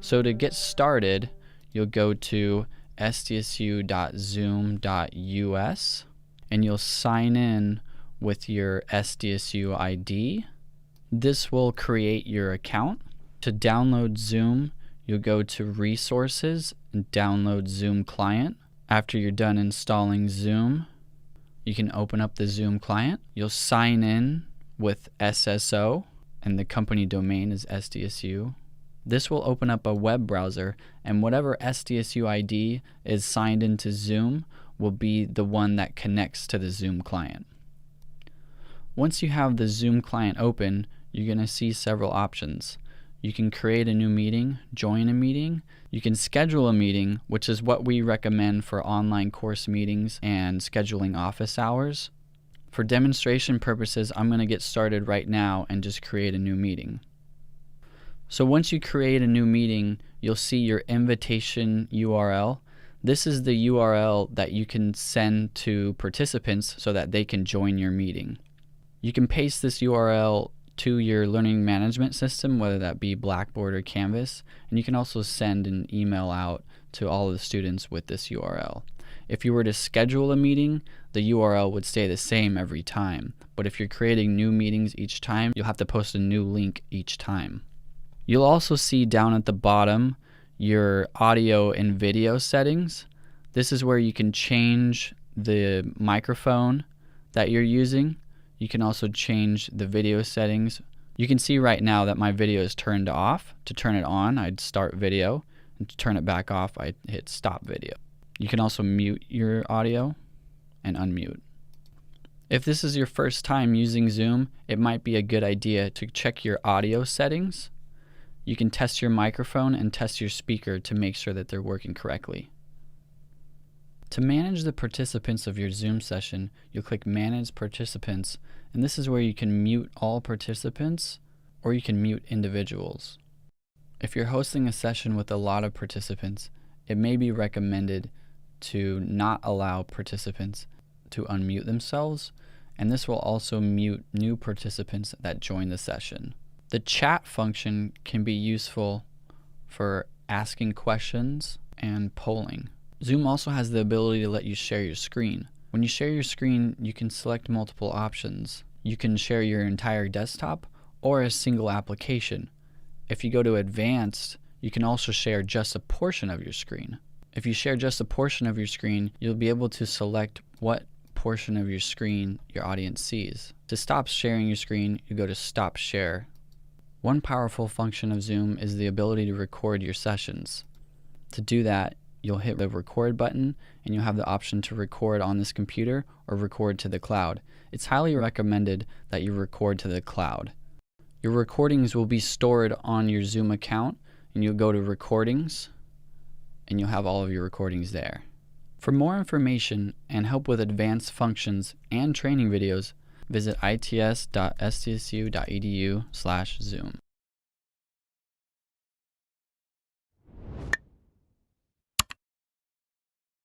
So to get started, you'll go to sdsu.zoom.us and you'll sign in with your SDSU ID. This will create your account. To download Zoom, you'll go to Resources and download Zoom Client. After you're done installing Zoom, you can open up the Zoom client. You'll sign in with SSO, and the company domain is SDSU. This will open up a web browser, and whatever SDSU ID is signed into Zoom will be the one that connects to the Zoom client. Once you have the Zoom client open, you're going to see several options. You can create a new meeting, join a meeting. You can schedule a meeting, which is what we recommend for online course meetings and scheduling office hours. For demonstration purposes, I'm going to get started right now and just create a new meeting. So once you create a new meeting, you'll see your invitation URL. This is the URL that you can send to participants so that they can join your meeting. You can paste this URL to your learning management system, whether that be Blackboard or Canvas, and you can also send an email out to all of the students with this URL. If you were to schedule a meeting, the URL would stay the same every time, but if you're creating new meetings each time, you'll have to post a new link each time. You'll also see down at the bottom your audio and video settings. This is where you can change the microphone that you're using. You can also change the video settings. You can see right now that my video is turned off. To turn it on, I'd start video, and to turn it back off, I hit stop video. You can also mute your audio and unmute. If this is your first time using Zoom, it might be a good idea to check your audio settings. You can test your microphone and test your speaker to make sure that they're working correctly. To manage the participants of your Zoom session, you'll click Manage Participants, and this is where you can mute all participants or you can mute individuals. If you're hosting a session with a lot of participants, it may be recommended to not allow participants to unmute themselves, and this will also mute new participants that join the session. The chat function can be useful for asking questions and polling. Zoom also has the ability to let you share your screen. When you share your screen, you can select multiple options. You can share your entire desktop or a single application. If you go to Advanced, you can also share just a portion of your screen. If you share just a portion of your screen, you'll be able to select what portion of your screen your audience sees. To stop sharing your screen, you go to Stop Share. One powerful function of Zoom is the ability to record your sessions. To do that, you'll hit the record button and you'll have the option to record on this computer or record to the cloud. It's highly recommended that you record to the cloud. Your recordings will be stored on your Zoom account, and you'll go to Recordings and you'll have all of your recordings there. For more information and help with advanced functions and training videos, visit its.sdsu.edu/Zoom.